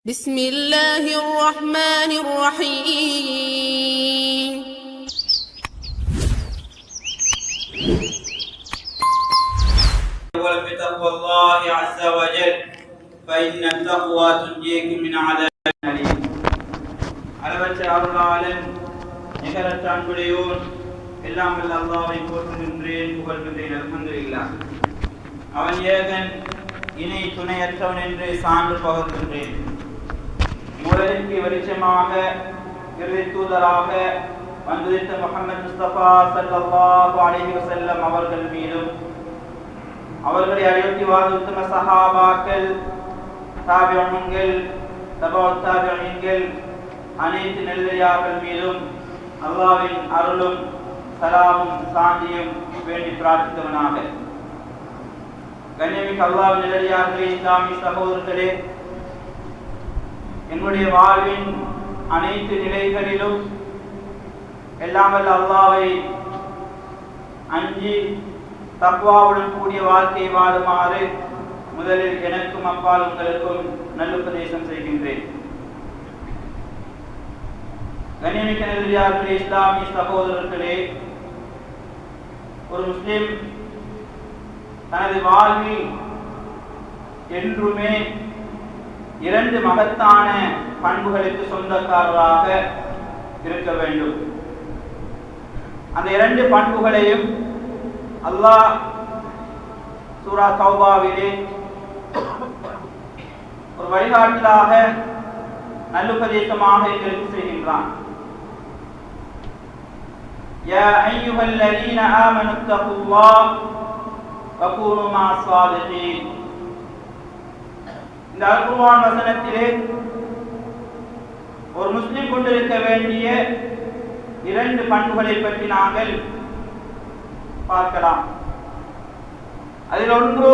بسم الله الرحمن الرحيم بتقوى الله عز وجل فإن التقوى تنجيكم من عذاب أليم. அளவற்ற அருளாளன் நிகரற்ற அன்புடையோன் எல்லாம் வல்ல அல்லாஹ்வை போற்றுகின்றேன், புகழ்கின்றேன். அல்ஹம்துலில்லாஹ். அவன் ஏகன், இணை துணையற்றவன் என்று சான்று பகர்கின்றேன். உலகிற்கு வெளிச்சமாக இறுதி தூதராக வந்துதித்த முஹம்மது முஸ்தபா ஸல்லல்லாஹு அலைஹி வஸல்லம் அவர்கள் மீதும் அவர்களை அடியொற்றி வாழ்ந்த உத்தம சஹாபாக்கள், தாபிஈன்கள், தபஅத் தாபிஈன்கள், அனைத்து நல்லடியார்கள் மீதும் அல்லாஹ்வின் அருளும் சலாமும் சாந்தியும் வேண்டி பிரார்த்தித்தவனாக. கண்ணியமிக்க அல்லாஹ்வின் நல்லடியார்களே, இஸ்லாமிய சகோதரர்களே, என்னுடைய வாழ்வின் அனைத்து நிலைகளிலும் எல்லாம் வல்ல அல்லாஹ்வை அஞ்சி தக்வாவுடன் கூடிய வாழ்க்கை வாழுமாறு முதலில் எனக்கும் அப்பால் உங்களுக்கும் நல்லுபதேசம் செய்கின்றேன். கண்ணியமிக்க நல்லடியார்களே, இஸ்லாமிய சகோதரர்களே, ஒரு முஸ்லிம் தனது வாழ்வில் என்றுமே இரண்டு மகத்தான பண்புகளுக்கு சொந்தக்காரராக இருக்க வேண்டும். அந்த இரண்டு பண்புகளையும் அல்லாஹ் சூரா தௌபாவிலே ஒரு வழிகாட்டலாக நல்லுபதேசமாக எங்களுக்கு செய்கின்றான். யா அய்யுஹல்லதீன ஆமனு தகுல்லாஹ் வகூனு மஅஸ் ஸாதிகீன். இந்த அல்-குர்ஆன் வசனத்திலே ஒரு முஸ்லிம் கொண்டிருக்க வேண்டிய இரண்டு பண்புகளை பற்றி நாங்கள் பார்க்கலாம். அதில் ஒன்று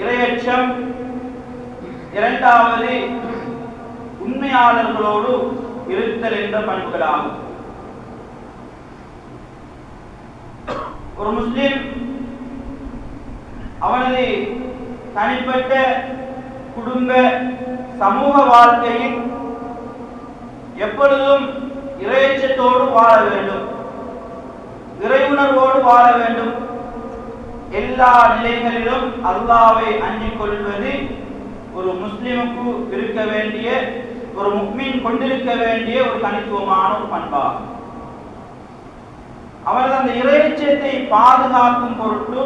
இறையச்சம், இரண்டாவது உண்மையாளர்களோடு இருத்தல் என்ற பண்புகளாகும். ஒரு முஸ்லிம் அவனது தனிப்பட்ட குடும்ப சமூக வாழ்க்கையில் எப்பொழுதும் இறையச்சத்தோடு வாழ வேண்டும், இறையுணர்வோடு வாழ வேண்டும். எல்லா நிலைகளிலும் அல்லாஹ்வை அஞ்சிக் கொள்வது ஒரு முஸ்லிமுக்கு இருக்க வேண்டிய, ஒரு முஃமின் கொண்டிருக்க வேண்டிய ஒரு தனித்துவமான ஒரு பண்பாகும். அவனது அந்த இறையச்சத்தை பாதுகாக்கும் பொருட்டு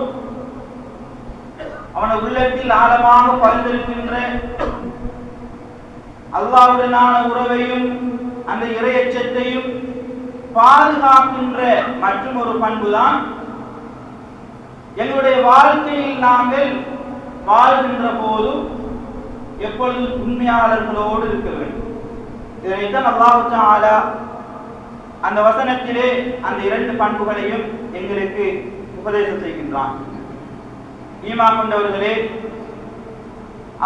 அவனது உள்ளத்தில் ஆழமாக பதிந்திருக்கின்ற அல்லாஹ்வுடனான உறவையும் அந்த இறையச்சத்தையும் பாதுகாக்கின்ற மற்றும் ஒரு பண்புதான் எங்களுடைய வாழ்க்கையில் நாங்கள் வாழ்கின்ற போது எப்பொழுதும் உண்மையாளர்களோடு இருக்க வேண்டும். இதைத்தான் அல்லாஹ் தஆலா அந்த வசனத்திலே அந்த இரண்டு பண்புகளையும் எங்களுக்கு உபதேசம் செய்கின்றான். ஈமான் கொண்டவர்களே,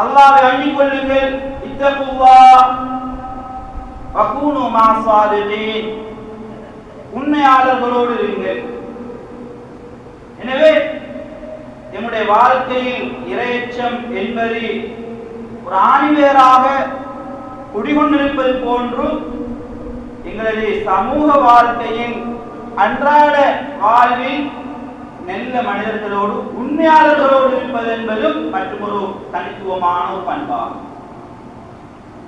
அல்லாஹ்வை அஞ்சிக் கொள்ளுங்கள், இத்தகுல்லாஹ் வகூனு மஅஸ் ஸாதிகீன், உண்மையாளர்களோடு இருங்கள். எனவே நம்முடைய வாழ்க்கையில் இறையச்சம் என்பது ஒரு ஆணிவேராக குடிகொண்டிருப்பது போன்று எங்களது சமூக வாழ்க்கையில் அன்றாட வாழ்வில் நல்ல மனிதர்களோடு உண்மையாளர்களோடு இருப்பது என்பதும் மற்றும் ஒரு தனித்துவமான ஒரு பண்பாகும்.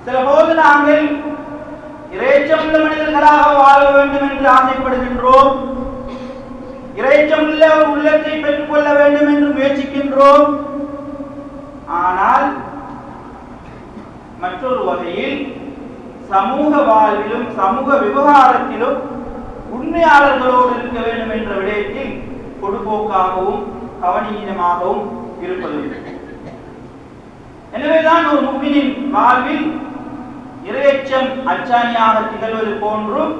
சில போது நாங்கள் இறையச்சமுள்ள மனிதர்களாக வாழ வேண்டும் என்று ஆசைப்படுகின்றோம், இறையச்சமுள்ள ஒரு உள்ளத்தை பெற்றுக் கொள்ள வேண்டும் என்று முயற்சிக்கின்றோம். ஆனால் மற்றொரு வகையில் சமூக வாழ்விலும் சமூக விவகாரத்திலும் உண்மையாளர்களோடு இருக்க வேண்டும் என்ற விடயத்தில் கொடுபோக்காகவும் கவனீனமாகவும் இருப்பது. எனவேதான் ஒரு முஃமினின் வாழ்வில் இறையச்சம் அச்சாணியாக திகழ்வது போன்றும்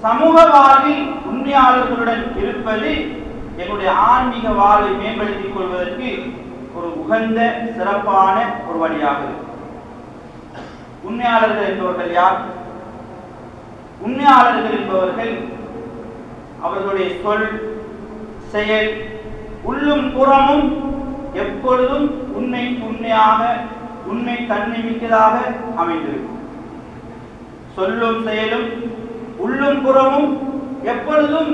சமூக வாழ்வில் உண்மையாளர்களுடன் இருப்பது எங்களுடைய ஆன்மீக வாழ்வை மேம்படுத்திக் கொள்வதற்கு ஒரு உகந்த சிறப்பான ஒரு வழியாகும். உண்மையாளர்கள் என்பவர்கள் யார்? உண்மையாளர்கள் என்பவர்கள் அவர்களுடைய சொல், செயல், உள்ளும் புறமும் எப்பொழுதும் உண்மையாக உண்மை தன்மை மிக்கதாக அமைந்திருக்கும். சொல்லும் செயலும் உள்ளும் புறமும் எப்பொழுதும்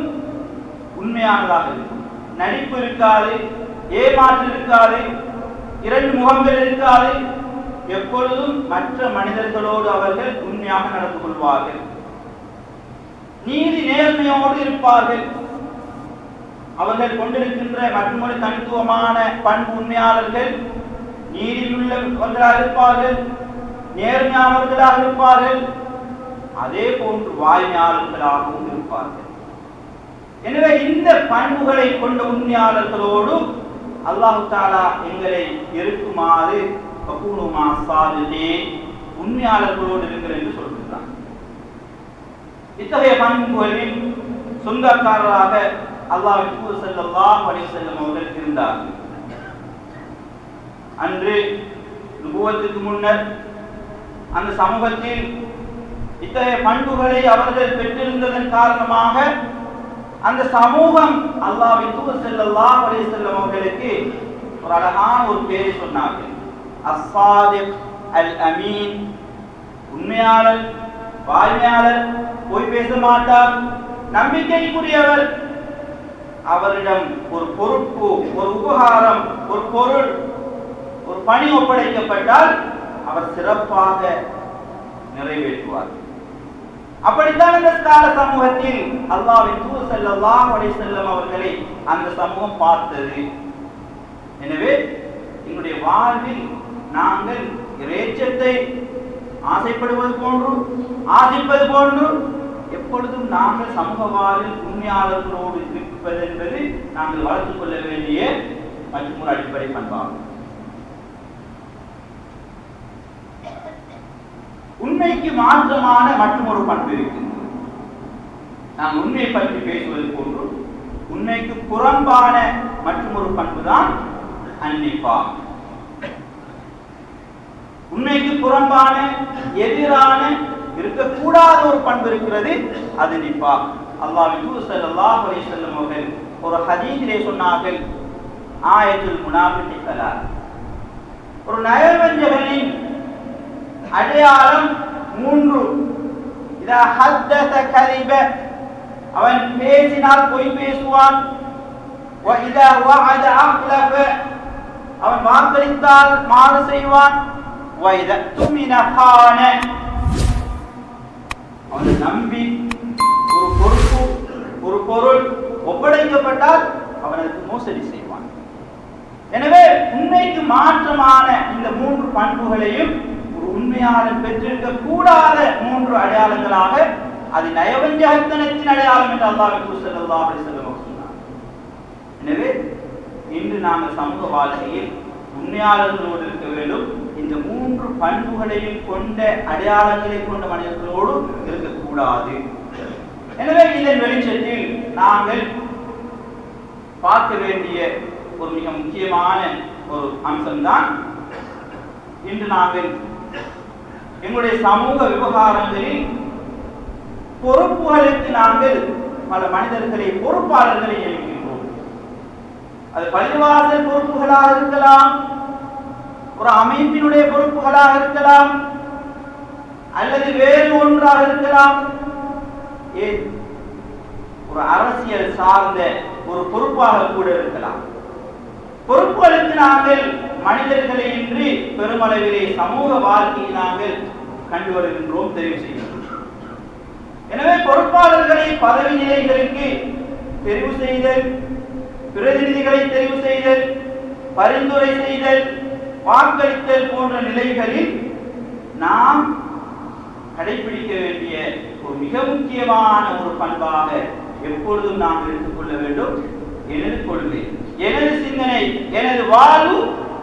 உண்மையானதாக இருக்கும். நடிப்பு இருக்காது, ஏமாற்று இருக்காது, இரண்டு முகங்கள் இருக்காது. எப்பொழுதும் மற்ற மனிதர்களோடு அவர்கள் உண்மையாக நடந்து கொள்வார்கள். நீதி நேர்மையோடு இருப்பார்கள். அவர்கள் கொண்டிருக்கின்ற மற்றொரு தனித்துவமான பண்பு உண்மையாளர்கள் நீதியுள்ளவர்களாக இருப்பார்கள், நேர்மையானவர்களாக இருப்பார்கள், அதே போன்று வாய்மையாளர்களாகவும் இருப்பார்கள். எனவே இந்த பண்புகளை கொண்ட உண்மையாளர்களோடு அல்லாஹ் தஆலா எங்களை இருக்குமாறு உண்மையாளர்களோடு இருங்கள் என்று சொல்கிறார். இத்தகைய பண்புகளின் சொந்தக்காரராக அல்லாஹ்வின் தூதர் ஸல்லல்லாஹு அலைஹி வஸல்லம் அவர்கள் இருந்தார்கள். அன்று நுபுவத்துக்கு முன்னர் அந்த சமூகத்தில் இத்தகைய பண்புகளை அவர்கள் பெற்றிருந்ததன் காரணமாக அந்த சமூகம் அல்லாஹ்வின் தூதர் ஸல்லல்லாஹு அலைஹி வஸல்லம் அவர்களுக்கு ஒரு அழகான ஒரு பெயரை சொன்னார்கள். அஸ்ஸாதிக் அல் அமீன், உண்மையாளர், வாய்மையாளர், பொய் பேச மாட்டார், நம்பிக்கைக்குரியவர். அவரிடம் ஒரு பொறுப்பு, ஒரு உபகாரம், ஒரு பொருள், ஒரு பணி ஒப்படைக்கப்பட்டால் அவர் சிறப்பாக நிறைவேற்றுவார். அப்படித்தான் இந்த கால சமூகத்தில் அல்லாஹ்வின் தூதர் ஸல்லல்லாஹு அலைஹி வஸல்லம் அவர்களை அந்த சமூகம் பார்த்தது. எனவே எங்களுடைய வாழ்வில் நாங்கள் இறைச்சத்தை ஆசைப்படுவது போன்று, ஆசிப்பது போன்று எப்பொழுதும் நாங்கள் சமூக வாழ்வில் உண்மையாளர்களோடு இருப்பது என்பது நாங்கள் வளர்த்துக் கொள்ள வேண்டிய மற்றும் ஒரு அடிப்படை பண்பாகும். உண்மைக்கு மாற்றமான மற்றும் ஒரு பண்பு இருக்கின்றது. நாம் உண்மை பற்றி பேசுவது போன்று உண்மைக்கு புறம்பான மற்றும் ஒரு பண்புதான் அன்னிப்பா. உண்மைக்கு புறம்பான, எதிரான, இருக்கக்கூடாத ஒரு பண்பு இருக்கிறது, அது நிப்பா. அல்லாஹ்வின் தூதர் ஸல்லல்லாஹு அலைஹி வஸல்லம் அவர்கள் ஒரு ஹதீஸிலே சொன்னார்கள், ஆயத்துல் முனாஃபிகி ஸலாத், ஒரு நயவஞ்சகனின் அடையாளம் 3. இதா ஹத்தஸ கதிப, அவன் பேசினால் பொய் பேசுவான். வ இதா வஅத அக்லஃப, அவன் வாக்களித்தால் மாறு செய்வான். வ இதா துமின கான, அவன் நம்பி ஒரு பொறுப்பு, ஒரு பொருள் ஒப்படைக்கப்பட்டால் அவன் அதுக்கு மோசடி செய்வான். எனவே உண்மைக்கு மாற்றமான இந்த 3 பண்புகளையும் ஒரு உண்மையாளர் பெற்றிருக்க கூடாத 3 அடையாளங்களாக அது நயவஞ்சகத்தனத்தின் அடையாளம் என்று அல்லாஹ்வின் தூதர் ஸல்லல்லாஹு அலைஹி வஸல்லம் சொன்னார். எனவே இன்று நாங்கள் சமூக வாழ்க்கையில் உண்மையாளர்களோடு இருக்க வேண்டும். இந்த 3 பண்புகளையும் கொண்ட அடையாளங்களை கொண்ட மனிதர்களோடு இருக்கக்கூடாது. எனவே இதன் வெளிச்சத்தில் நாங்கள் பார்க்க வேண்டிய ஒரு மிக முக்கியமான ஒரு அம்சம்தான், இன்று நாங்கள் எங்களுடைய சமூக விவகாரங்களில் பொறுப்புகளுக்கு நாங்கள் பல மனிதர்களை, பொறுப்பாளர்களை நியமிக்கின்றோம். அது பள்ளிவாசல் பொறுப்புகளாக இருக்கலாம், ஒரு அமைப்பினுடைய பொறுப்புகளாக இருக்கலாம், அல்லது வேறு ஒன்றாக இருக்கலாம், ஒரு அரசியல் சார்ந்த ஒரு பொறுப்பாக கூட இருக்கலாம். பொறுப்புகளுக்கு நாங்கள் மனிதர்களை இன்றி பெருமளவிலே சமூக வாழ்க்கையை நாங்கள் கண்டு வருகின்றோம், தெரிவு செய்கின்றோம். எனவே பொறுப்பாளர்களை பதவி நிலைகளுக்கு தெரிவு செய்தல், பிரதிநிதிகளை தெரிவு செய்தல், பரிந்துரை செய்தல், வாக்களித்தல் போன்ற நிலைகளில் நாம் கடைபிடிக்க வேண்டிய ஒரு மிக முக்கியமான ஒரு பண்பாக எப்பொழுதும் நாம் எடுத்துக்கொள்ள வேண்டும். எனது கொள்கை, எனது சிந்தனை, எனது வாழ்வு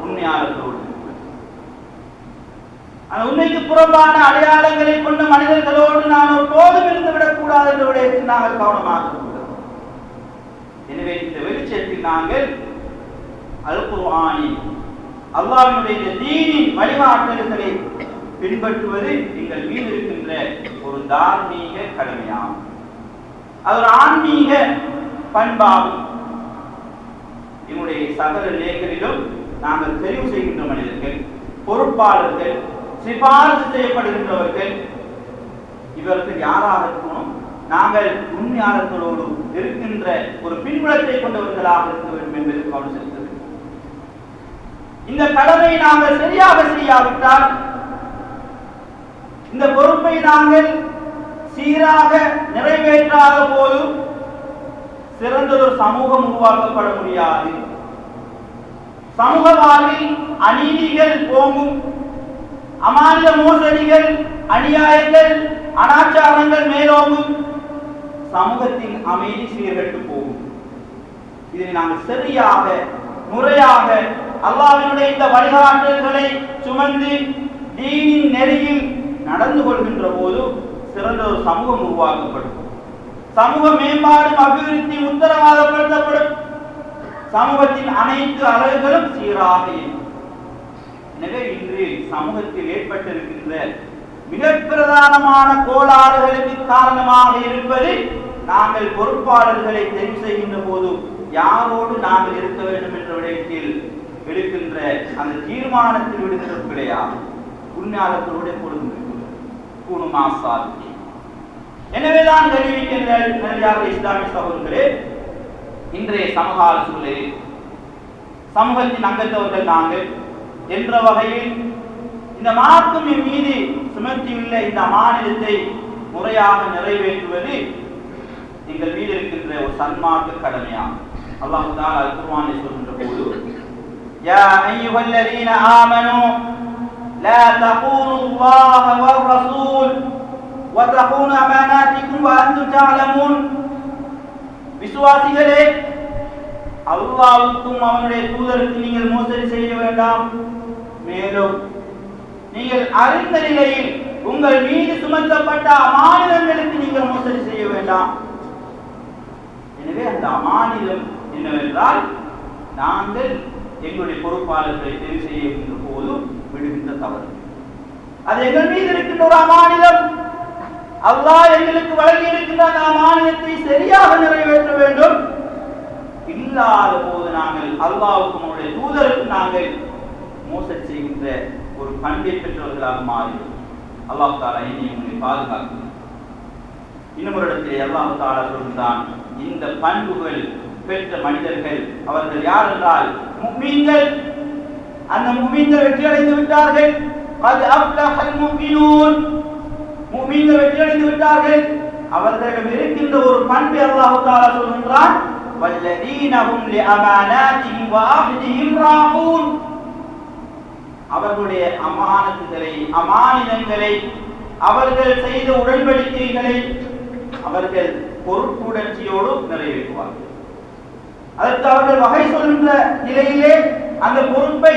உண்மையாளர்களோடு. அந்த உண்மைக்கு புறம்பான அடையாளங்களை கொண்ட மனிதர்களோடு நான் ஒரு போதும் இருந்து விடக்கூடாது என்ற விடயத்தில் நாங்கள் கவனமாக இருக்கிறோம். எனவே இந்த வெளிச்சத்தில் நாங்கள் அல் குர்ஆனின், அல்லாஹ்வினுடைய தீனின் வழிகாட்டல்களை பின்பற்றுவது எங்கள் மீது இருக்கின்ற ஒரு தார்மீக கடமையாகும். அது ஒரு ஆன்மீக பண்பாகும். என்னுடைய சகல நிலைகளிலும் நாங்கள் தெரிவு செய்கின்ற மனிதர்கள், பொறுப்பாளர்கள், சிபாரிசு செய்யப்படுகின்றவர்கள், இவர்கள் யாராக இருக்கணும்? நாங்கள் உண்மையாளர்களோடு இருக்கின்ற ஒரு பின்புலத்தை கொண்டவர்களாக இருக்க வேண்டும் என்பது கவனம் செலுத்த வேண்டும். இந்த கடமை நாங்கள் சரியாக செய்யாவிட்டால், இந்த பொறுப்பை நாங்கள் சீராக நிறைவேற்றாத போது சிறந்ததொரு சமூகம் உருவாக்கப்பட முடியாது. சமூக வாழ்வில் அநீதிகள் போகும், அமானித மோசடிகள், அநியாயங்கள், அனாச்சாரங்கள் மேலோங்கும், சமூகத்தின் அமைதி சீர்கெட்டு போகும். இதை நாங்கள் சரியாக முறையாக அல்லாஹ்வினுடைய இந்த வழிகாட்டல்களை சுமந்து தீனின் நெறியில் நடந்து கொள்கின்ற போது சிறந்த ஒரு சமூகம் உருவாக்கப்படும். சமூக மேம்பாடு அபிவிருத்தி உத்தரவாதப்படுத்தப்படும். சமூகத்தின் அனைத்து அலகுகளும் சீராக இருக்கும். எனவே இன்று சமூகத்தில் ஏற்பட்டிருக்கின்ற மிக பிரதானமான கோளாறுகளுக்கு காரணமாக இருப்பது நாங்கள் பொறுப்பாளர்களை தெரிவு செய்கின்ற போது யாரோடு நாங்கள் இருக்க வேண்டும் என்ற விடயத்தில் எடுக்கின்ற அந்த தீர்மானத்தில் விடுகிற பிழையாக உண்மையாளர்களோடு பொழுது கூணுமாசாதி. எனவேதான் தெரிவிக்கின்ற இஸ்லாமிய சகோதரர்களே, இன்றைய சமகால சூழலில் சமூகத்தின் அங்கத்தவர்கள் நாங்கள் என்ற வகையில் இந்த மார்க்கம் என் மீது சுமத்தியுள்ள இந்த அமானிதத்தை முறையாக நிறைவேற்றுவது எங்கள் மீது இருக்கின்ற ஒரு சன்மார்க்க கடமையாகும். அல்லாஹ் தஆலா குர்ஆனில் சொல்கின்ற போது, யா அய்யுஹல்லதீன ஆமனூ லா தகூனு அல்லாஹ வர் ரசூல் வ தகூனு அமானாத்திக்கும் வ அன்தும் தஅலமூன், விசுவாசிகளே, அல்லாஹ்வுக்கும் அவனுடைய தூதருக்கும் நீங்கள் மோசடி செய்ய வேண்டாம். மேலும் நீங்கள் அறிந்த நிலையில் உங்கள் மீது சுமத்தப்பட்ட அமானிதங்களுக்கு நீங்கள் மோசடி செய்ய வேண்டாம். எனவே அந்த அமானிதம் என்னவென்றால், நாங்கள் எங்களுடைய பொறுப்பாளர்களை தெரிவு செய்கின்ற போது விடுகின்ற தவறு. அது எங்கள் மீது இருக்கின்ற ஒரு அமானிதம். அல்லாஹ் எங்களுக்கு வழங்கி இருக்கின்ற அந்த அமானிதத்தை சரியாக நிறைவேற்ற வேண்டும். இல்லாத போது நாங்கள் அல்லாஹ்வுக்கும் அவருடைய தூதருக்கும் நாங்கள் மோசடி செய்கின்ற ஒரு பண்பை பெற்றவர்களாக மாறிடும். அல்லாஹ் தஆலா என்னை பாதுகாக்கும். இன்னும் ஒரு இடத்திலே அல்லாஹ் தஆலா சொல்கிறான், இந்த பண்புகள் பெற்ற மனிதர்கள் அவர்கள் யார் என்றால் முஃமின்கள். அந்த முஃமின்கள் வெற்றி அடைந்து விட்டார்கள். قد أفلح المؤمنون, முஃமின்கள் வெற்றி அடைந்து விட்டார்கள். அவர்களிடம் இருக்கின்ற ஒரு பண்பை அல்லாஹ் தஆலா சொல்கிறான், والذين هم لأماناتهم وعهدهم راعون, அவர்களுடைய அமானத்துகளை அமானிதங்களை அவர்கள் செய்த உடன்படிக்கைகளை அவர்கள் பொறுப்புணர்ச்சியோடு நிறைவேற்றுவார்கள். அதற்கு அவர்கள் வகை சொல்கின்ற நிலையிலே அந்த பொறுப்பை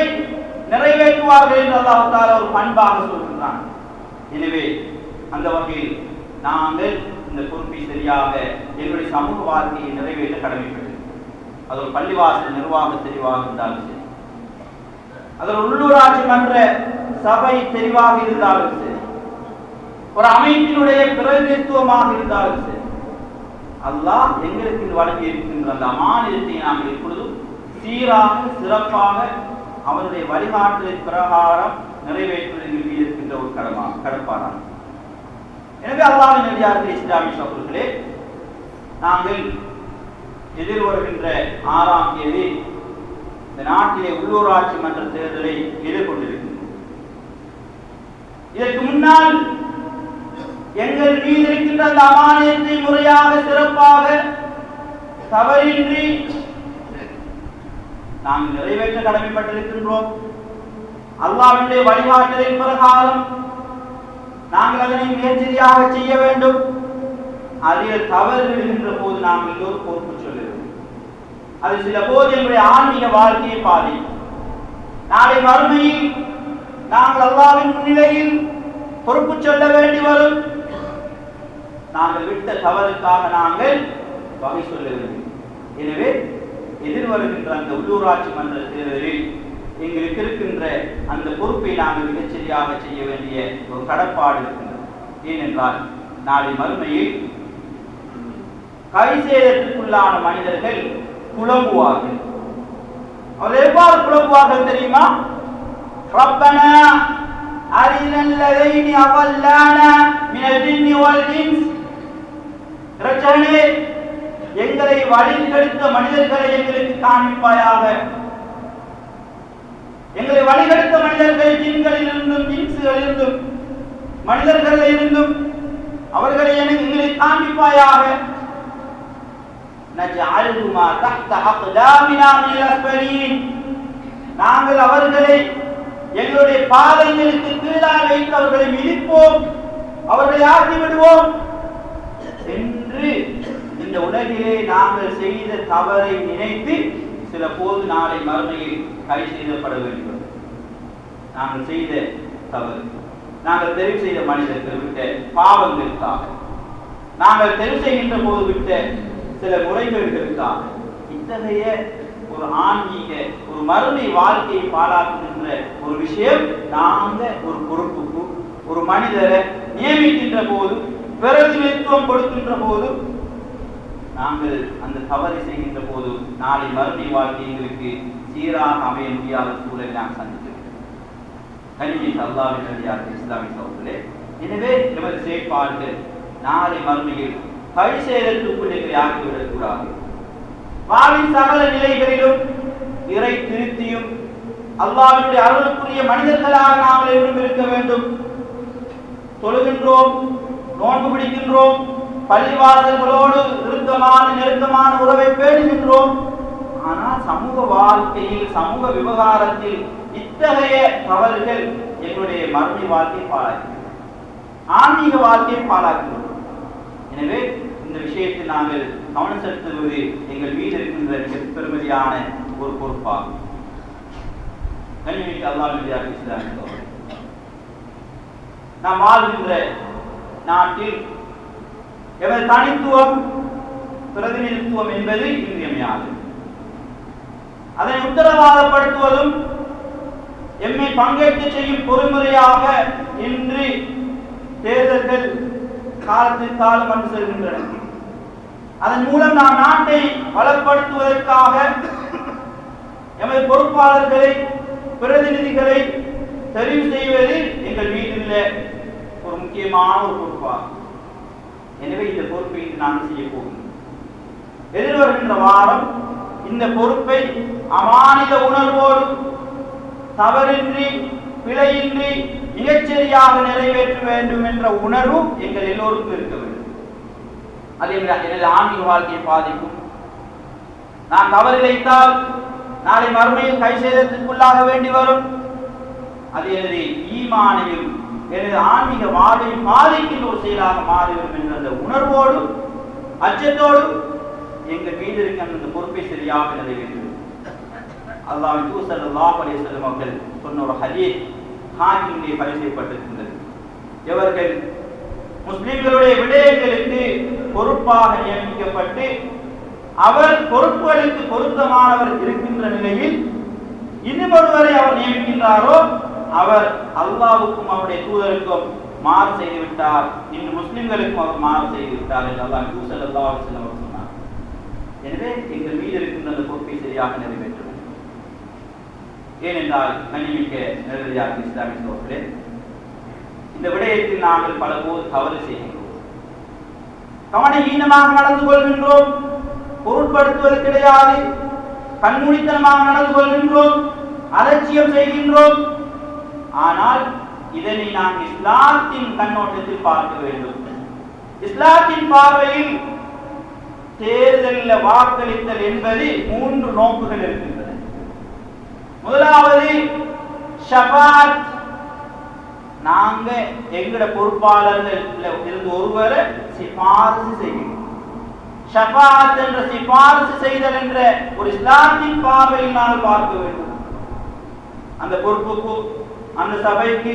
நிறைவேற்றுவார்கள் என்று அல்லாஹ் தஆலா ஒரு பண்பாக சொல்கின்றான். எனவே அந்த வகையில் நாங்கள் இந்த பொறுப்பை சரியாக எங்களுடைய சமூக வாழ்க்கையை நிறைவேற்ற கடமைப்பட்டது. அது ஒரு பள்ளிவாசல் நிர்வாக தெரிவாக இருந்தாலும் சரி, அதில் உள்ளூராட்சி மன்ற சபை தெரிவாக இருந்தாலும் சரி, ஒரு அமைப்பினுடைய பிரதிநிதித்துவமாக இருந்தாலும் சரி, அல்லாஹ் எங்களுக்கு வழங்கி இருக்கின்ற அந்த அமானிதத்தை நாங்கள் எப்பொழுதும் சீராக சிறப்பாக அவனுடைய வழிகாட்டுதல் பிரகாரம் நிறைவேற்றுவது எங்கள் மீது இருக்கின்ற ஒரு கடப்பாடாகும். எனவே அல்லாஹ்வின் நபியார்களே, இஸ்லாமிய சகோதரர்களே, நாங்கள் எதிர்வருகின்ற 6ஆம் தேதி இந்த நாட்டிலே உள்ளூராட்சி மன்ற தேர்தலை எதிர்கொண்டிருக்கின்றோம். இதற்கு முன்னால் எங்கள் மீது இருக்கின்ற அந்த அமானிதத்தை முறையாக சிறப்பாக தவறின்றி நாங்கள் நிறைவேற்ற கடமைப்பட்டிருக்கின்றோம். அல்லாஹ்வுடைய வழிகாட்டுதலின் பிரகாரம் நாங்கள் அதனை முயற்சியாக செய்ய வேண்டும். அதில் தவறு விடுகின்ற போது நாங்கள் எல்லோரும் பொறுப்பு சொல்ல வேண்டும். அது சில போது எங்களுடைய ஆன்மீக வாழ்க்கையை பாதிக்கும். நாளை மறுமையில் நாங்கள் அல்லாஹ்வின் முன்னிலையில் பொறுப்பு சொல்ல வேண்டி வரும். நாங்கள் விட்ட தவறுக்காக நாங்கள் வகை சொல்ல வேண்டும். எனவே எதிர்வருகின்ற அந்த உள்ளூராட்சி மன்ற தேர்தலில் எங்களுக்கு இருக்கின்ற அந்த பொறுப்பை நாங்கள் மிகச்சரியாக செய்ய வேண்டிய ஒரு கடப்பாடு இருக்கின்றது. ஏனென்றால் நாளை மறுமையில் கைசேதத்திற்குள்ளான மனிதர்கள் குழம்புவார்கள். அவர் எவ்வாறு குழம்புவார்கள் தெரியுமா? ரப்பனா அரினல் லதைனி அவல்லானா மினல் ஜின்னி வல் இன்ஸ், இரட்சகனே எங்களை வழிகெடுத்த மனிதர்களை எங்களுக்கு காண்பிப்பாயாக. எங்களை வழிகெடுத்த மனிதர்கள் ஜின்களில் இருந்தும் இன்சுகளிலிருந்தும் மனிதர்களில் இருந்தும் அவர்களை எங்களை காண்பிப்பாயாக. நஜஅலுஹுமா தஹ்த அக்தாமினா மினல் அஸ்பலீன், நாங்கள் அவர்களை எங்களுடைய பாதங்களுக்கு கீழாக வைத்து அவர்களை மிதிப்போம், அவர்களை ஆட்டி விடுவோம் என்று இந்த உலகிலே நாங்கள் செய்த தவறை நினைத்து சில போது நாளை மறுமையில் கை செய்யப்பட வேண்டும். நாங்கள் செய்த தவறு, நாங்கள் தெரிவு செய்த மனிதர்கள் விட்ட பாவங்களுக்காக, நாங்கள் தெரிவு செய்கின்ற போது விட்ட சில முறைகேடுகளுக்காக, இத்தகைய ஒரு ஆன்மீக ஒரு மறுமை வாழ்க்கையை பாழாக்குகின்ற ஒரு விஷயம் நாங்கள் ஒரு பொறுப்புக்கு ஒரு மனிதரை நியமிக்கின்ற போது, பிரதிநிதித்துவம் கொடுக்கின்ற போது, நாங்கள் அந்த தவறை செய்கின்ற போது நாளை மறுமை வாழ்க்கை எங்களுக்கு சீராக அமைய முடியாத சூழலை நாம் சந்திக்கிறோம். கனிமின் அல்லாஹ்வின் நல்லடியார்களே, இஸ்லாமிய சகோதரர்களே, எனவே நமது செயற்பாடுகள் நாளை மறுமையில் கை சேதத்துக்குள்ளே ஆக்கிவிடக்கூடாது. வாழ்வின் சகல நிலைகளிலும் இறை திருப்தியும் அல்லாஹ்வுடைய அருளுக்குரிய மனிதர்களாக நாங்கள் என்றும் இருக்க வேண்டும். தொழுகின்றோம், நோன்பு பிடிக்கின்றோம், பள்ளிவாசல்களோடு நெருக்கமான உறவை பேணுகின்றோம். ஆனால் சமூக வாழ்க்கையில் சமூக விவகாரத்தில் இத்தகைய தவறுகள் எங்களுடைய மறுமை வாழ்க்கையை பாழாக்கிறது, ஆன்மீக வாழ்க்கையை பாழாக்குகிறது. எனவே இந்த விஷயத்தில் நாங்கள் கவனம் செலுத்துவது எங்கள் மீது இருக்கின்ற மிக பெருமதியான ஒரு பொறுப்பாகும். கண்ணியமிக்க அல்லாஹ்வின் இஸ்லாமிய நாம் வாழ்கின்ற நாட்டில் எமது தனித்துவம் பிரதிநிதித்துவம் என்பது இன்றியமையாது. அதனை உத்தரவாதப்படுத்துவதும் எம்மை பங்கேற்க செய்யும் பொறுமுறையாக இன்று தேர்தல்கள் காலத்தில் காலம் வந்து செல்கின்றன. அதன் மூலம் நாம் நாட்டை வளப்படுத்துவதற்காக எமது பொறுப்பாளர்களை பிரதிநிதிகளை தெரிவு செய்வது எங்கள் மீதுள்ள ஒரு முக்கியமான ஒரு பொறுப்பாகும். எனவே இந்த பொறுப்பை நாங்கள் செய்ய போகிறோம். எதிர்வருகின்ற வாரம் இந்த பொறுப்பை அமானித உணர்வோடு தவறின்றி பிழையின்றி மிகச்சரியாக நிறைவேற்ற வேண்டும் என்ற உணர்வு எங்கள் எல்லோருக்கும் இருக்க வேண்டும். அது எனது ஆன்மீக வாழ்க்கையை பாதிக்கும். நான் தவறிழைத்தால் நாளை மறுமையில் கை சேதத்திற்குள்ளாக வேண்டி வரும். அது எனது ஈமானையும் எனது ஆன்மீக வாழ்வையும் பாதிக்கின்ற ஒரு செயலாக மாறிவிடும் என்ற அந்த உணர்வோடு அச்சத்தோடு எங்கள் மீது இருக்க அந்த பொறுப்பை சரியாக நிறைவேற்றும். அல்லாஹ்வின் தூதர் ஸல்லல்லாஹு அலைஹி வஸல்லம் அவர்கள் சொன்ன ஒரு ஹதீஸ் ஹாக்கிமிலே பதிவு செய்யப்பட்டிருக்கின்றது. எவர்கள் முஸ்லிம்களுடைய விடயங்களுக்கு பொறுப்பாக நியமிக்கப்பட்டு அவர் பொறுப்புகளுக்கு பொருத்தமானவர் இருக்கின்ற நிலையில் இன்னும் ஒருவரை அவர் நியமிக்கின்றாரோ அவர் அல்லாஹ்வுக்கும் அவருடைய தூதருக்கும் மாறு செய்து விட்டார், இன்னும் முஸ்லிம்களுக்கும் அவர் மாறு செய்து விட்டார் என்று அல்லாஹ் ஸல்லல்லாஹு அலைஹி வஸல்லம் அவர் சொன்னார். எனவே எங்கள் மீது இருக்கின்ற அந்த பொறுப்பை சரியாக நிறைவேற்ற வேண்டும். ஏனென்றால் கண்ணியமிக்க நேரடியாக இஸ்லாமிய சகோதரர்களே, இந்த விடயத்தில் நாங்கள் பல போது தவறு செய்கின்றோம், கவனஹீனமாக நடந்து கொள்கின்றோம், பொருட்படுத்துவது கிடையாது, கண்மூடித்தனமாக நடந்து கொள்கின்றோம், அலட்சியம் செய்கின்றோம். ஆனால் இதனை நாம் இஸ்லாத்தின் கண்ணோட்டத்தில் பார்க்க வேண்டும். இஸ்லாத்தின் பார்வையில் தேர்தலில் வாக்களித்தல் என்பது 3 நோக்குகள் இருக்கின்றன. முதலாவது ஷஃபாத், நாங்க எங்கட பொறுப்பாளர்கள் இருந்து ஒருவரை சிபாரிசு செய்கிறோம். ஷஃபாத் என்ற சிபாரிசு செய்தல் என்ற ஒரு இஸ்லாத்தின் பார்வையில் நாங்கள் பார்க்க வேண்டும். அந்த பொறுப்புக்கு, அந்த சபைக்கு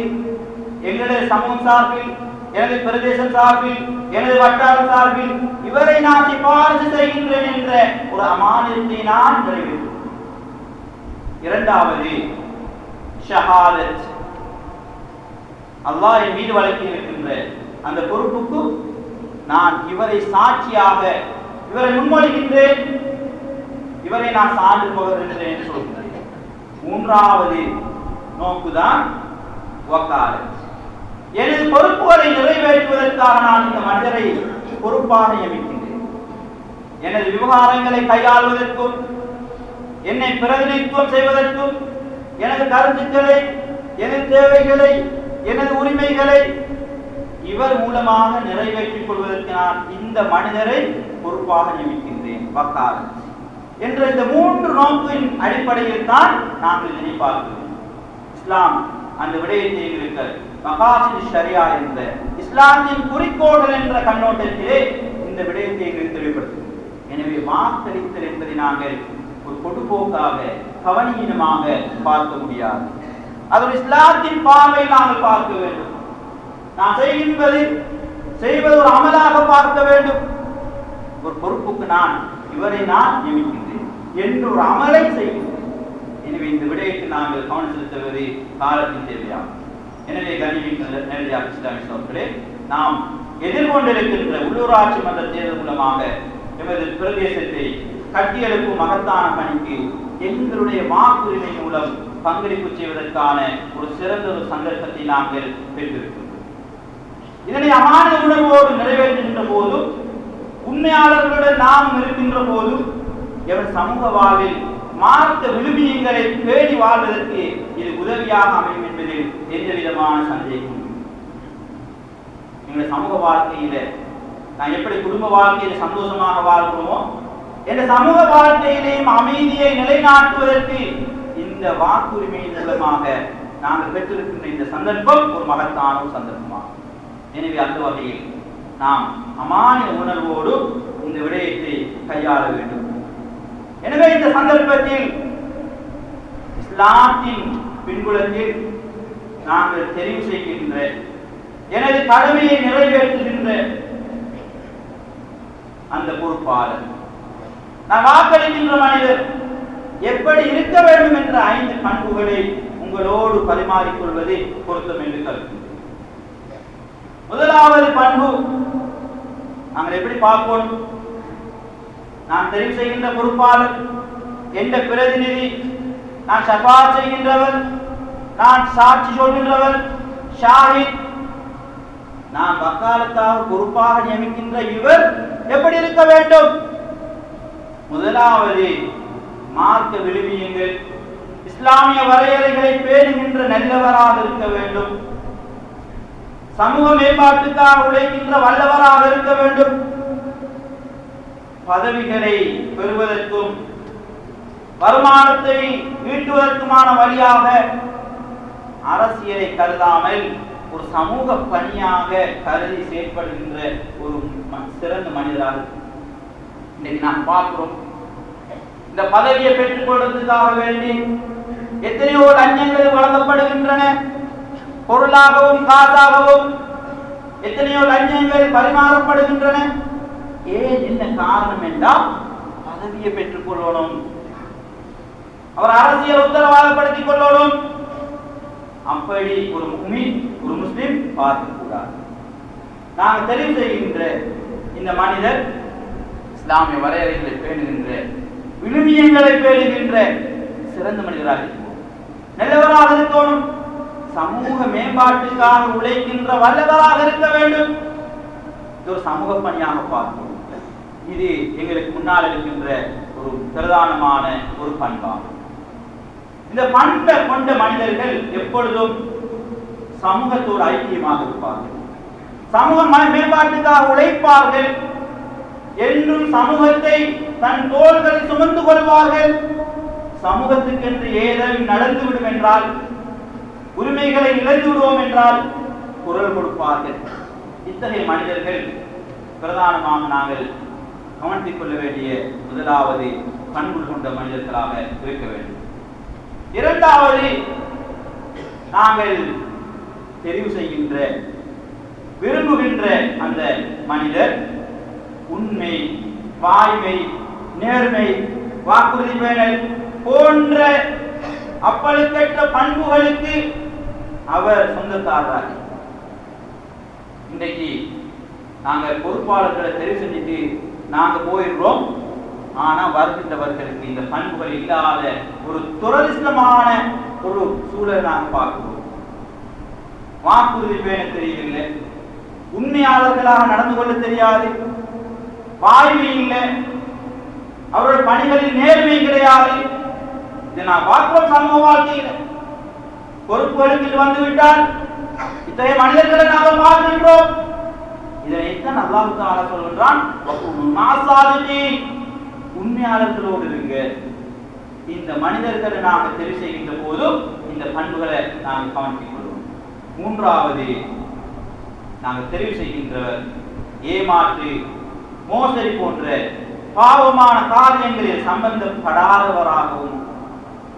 எங்களுடைய சமூகம் சார்பில், எனது பிரதேசம் சார்பில், எனது வட்டாரம் சார்பில் இவரை நான் சிபாரிசு செய்கின்றேன் என்ற ஒரு அமானியத்தை நான் நிறைவேற்றும். இரண்டாவது ஷஹாதத், அல்லாஹ் என் மீது வழங்கி இருக்கின்ற அந்த பொறுப்புக்கு நான் இவரை சாட்சியாக இவரை முன்மொழிகின்றேன், இவரை நான் சான்று பகர்கின்றேன் சொல்கிறேன். மூன்றாவது நோக்குதான் வக்காலத். எனது பொறுப்புகளை நிறைவேற்றுவதற்காக நான் இந்த மனிதரை பொறுப்பாக நியமிக்கின்றேன். எனது விவகாரங்களை கையாள்வதற்கும் என்னை பிரதிநிதித்துவம் செய்வதற்கும் எனது கருத்துக்களை, எனது தேவைகளை, எனது உரிமைகளை இவர் மூலமாக நிறைவேற்றிக் கொள்வதற்கு நான் இந்த மனிதரை பொறுப்பாக நியமிக்கின்றேன். வக்காலத் என்ற இந்த 3 நோக்கின் அடிப்படையில் தான் நாங்கள் இதனை பார்க்கிறோம். இஸ்லாம் அந்த விடயத்தை எங்களுக்கு மகாசித் ஷரியா என்ற இஸ்லாத்தின் குறிக்கோள்கள் என்ற கண்ணோட்டத்திலே இந்த விடயத்தை எங்களுக்கு தெளிவுபடுத்தும். எனவே வாக்களித்தல் என்பதை நாங்கள் ஒரு பொதுப்போக்காக கவனீனமாக பார்க்க முடியாது. அது ஒரு இஸ்லாத்தின் பார்வையில் நாங்கள் பார்க்க வேண்டும். நான் செய்வது ஒரு அமலாக பார்க்க வேண்டும். ஒரு பொறுப்புக்கு இவரை நான் நியமிக்கின்றேன் என்று ஒரு அமலை செய்கின்றேன். எனவே இந்த விடயத்தில் நாங்கள் கவனம் செலுத்துவது காலத்தின் தேவையாகும். எனவே கண்ணியமிக்க நேரடியாக இஸ்லாமிய சகோதரர்களே, நாம் எதிர்கொண்டிருக்கின்ற உள்ளூராட்சி மன்ற தேர்தல் மூலமாக எமது பிரதேசத்தை கட்டியெழுப்பும் மகத்தான பணிக்கு எங்களுடைய வாக்குரிமை மூலம் பங்களிப்பு செய்வதற்கான ஒரு சிறந்த ஒரு சந்தர்ப்பத்தை நாங்கள் பெற்றிருக்கிறோம். இதனை அமானித உணர்வோடு நிறைவேற்றுகின்ற போது, உண்மையாளர்களுடன் நாம் இருக்கின்ற போது, எவர் சமூக வாழ்வில் மார்க்க விழுமியங்களை பேணி வாழ்வதற்கு இது உதவியாக அமையும் என்பதில் எந்த விதமான சந்தேகம். எங்களுடைய சமூக வாழ்க்கையில நான் எப்படி குடும்ப வாழ்க்கையில சந்தோஷமாக வாழ்கிறோமோ, என்ற சமூக வாழ்க்கையிலேயும் அமைதியை நிலைநாட்டுவதற்கு இந்த வாக்குரிமையின் மூலமாக நாங்கள் பெற்றிருக்கின்ற இந்த சந்தர்ப்பம் ஒரு மகத்தான ஒரு சந்தர்ப்பமாகும். எனவே அந்த வகையில் நாம் அமானிய உணர்வோடு இந்த விடயத்தை கையாள வேண்டும். எனவே இந்த சந்தர்ப்பத்தில் இஸ்லாத்தின் பின்புலத்தில் நாங்கள் தெரிவு செய்கின்ற, எனது கடமையை நிறைவேற்றுகின்ற அந்த பொறுப்பாளர், நான் வாக்களிக்கின்ற மனிதர் எப்படி இருக்க வேண்டும் என்ற 5 பண்புகளை உங்களோடு பரிமாறிக்கொள்வது பொருத்தம் என்று கருத்து. முதலாவது பண்பு நாங்கள் எப்படி பார்ப்போம்? நான் தெரிவு செய்கின்ற பொறுப்பாளர், என்ற பிரதிநிதி, நான் ஷஃபாஅத் செய்கின்றவர், நான் சாட்சி சொல்கின்றவர், ஷாஹித், நான் வக்காலத்தாக பொறுப்பாக நியமிக்கின்ற இவர் எப்படி இருக்க வேண்டும்? முதலாவது மார்க்க விழுமியங்கள், இஸ்லாமிய வரையறைகளை பேணுகின்ற நல்லவராக இருக்க வேண்டும். சமூக மேம்பாட்டுக்காக உழைக்கின்ற வல்லவராக இருக்க வேண்டும். பதவிகளை பெறுவதற்கும் வருமானத்தை ஈட்டுவதற்குமான வழியாக அரசியலை கருதாமல் ஒரு சமூக பணியாக கருதி செயற்படுகின்ற ஒரு சிறந்த மனிதராக இன்னைக்கு நாம் பார்க்கிறோம். இந்த பதவியை பெற்றுக் கொள்வதற்காக வேண்டி எத்தனையோ லஞ்சங்கள் வழங்கப்படுகின்றன. பொருளாகவும் காசாகவும் எத்தனையோ லஞ்சங்கள் பரிமாறப்படுகின்றன. ஏன், என்ன காரணம் என்றால் பதவியை பெற்றுக் கொள்ளணும், அவர் அரசியல் உத்தரவாதப்படுத்திக் கொள்ளணும். அப்படி ஒரு முஸ்லிம் பார்க்கக்கூடாது. நாங்கள் தெரிவு செய்கின்ற இந்த மனிதர் இஸ்லாமிய வரையறைகளை பேணுகின்ற, விழுமியங்களை பேணுகின்ற சிறந்த மனிதராக இருக்கும், நல்லவராக இருக்கணும், சமூக மேம்பாட்டுக்காக உழைக்கின்ற வல்லவராக இருக்க வேண்டும். இது ஒரு சமூக பணியாக பார்க்கிறோம். இது எங்களுக்கு முன்னால் இருக்கின்ற ஒரு பிரதானமான ஒரு பண்பாகும். இந்த பண்பை கொண்ட மனிதர்கள் எப்பொழுதும் சமூகத்தோடு ஐக்கியமாக இருப்பார்கள், சமூக மேம்பாட்டுக்காக உழைப்பார்கள், என்றும் சமூகத்தை தன் தோள்களில் சுமந்து கொள்வார்கள். சமூகத்துக்கு என்று ஏதேனும் நடந்துவிடும் என்றால், உரிமைகளை இழந்து விடுவோம் என்றால் குரல் கொடுப்பார்கள். இத்தகைய மனிதர்கள் பிரதானமாக நாங்கள் கவனித்துக் கொள்ள வேண்டிய முதலாவது பண்பு கொண்ட மனிதர்களாக இருக்க வேண்டும். இரண்டாவது, நாங்கள் தெரிவு செய்கின்ற, விரும்புகின்ற அந்த மனிதர் உண்மை, வாய்மை, நேர்மை, வாக்குறுதி பேணல் போன்ற அப்பழுக்கற்ற பண்புகளுக்கு அவர் சொந்தக்காரர். இன்றைக்கு நாங்கள் பொறுப்பாளர்களை தெரிவு செஞ்சுட்டு நாங்கள் போயிடுறோம். ஆனா வருகின்றவர்களுக்கு இந்த பண்புகள் இல்லாத ஒரு துரதிர்ஷ்டமான ஒரு சூழலை நாங்கள் பார்க்கிறோம். வாக்குறுதி பேண தெரியவில்லை, உண்மையாளர்களாக நடந்து கொள்ள தெரியாது, வாய்மை இல்லை, அவருடைய பணிகளில் நேர்மை கிடையாது. இதை நான் பார்க்கிறோம் சமூக வாழ்க்கையில். பொறுப்புகளுக்கு வந்துவிட்டால் இத்தகைய மனிதர்களை நாங்கள் பார்க்கின்றோம். இதனைத்தான் அல்லாஹ் தஆலா சொல்கின்றான், உண்மையாளர்களோடு இருங்க. இந்த மனிதர்களை நாங்கள் தெரிவு செய்கின்ற போது இந்த பண்புகளை நாங்கள் கவனித்துக் கொள்வோம். மூன்றாவது, நாங்கள் தெரிவு செய்கின்றவர் ஏமாற்று, மோசடி போன்ற பாவமான காரியங்களில் சம்பந்தப்படாதவராகவும்,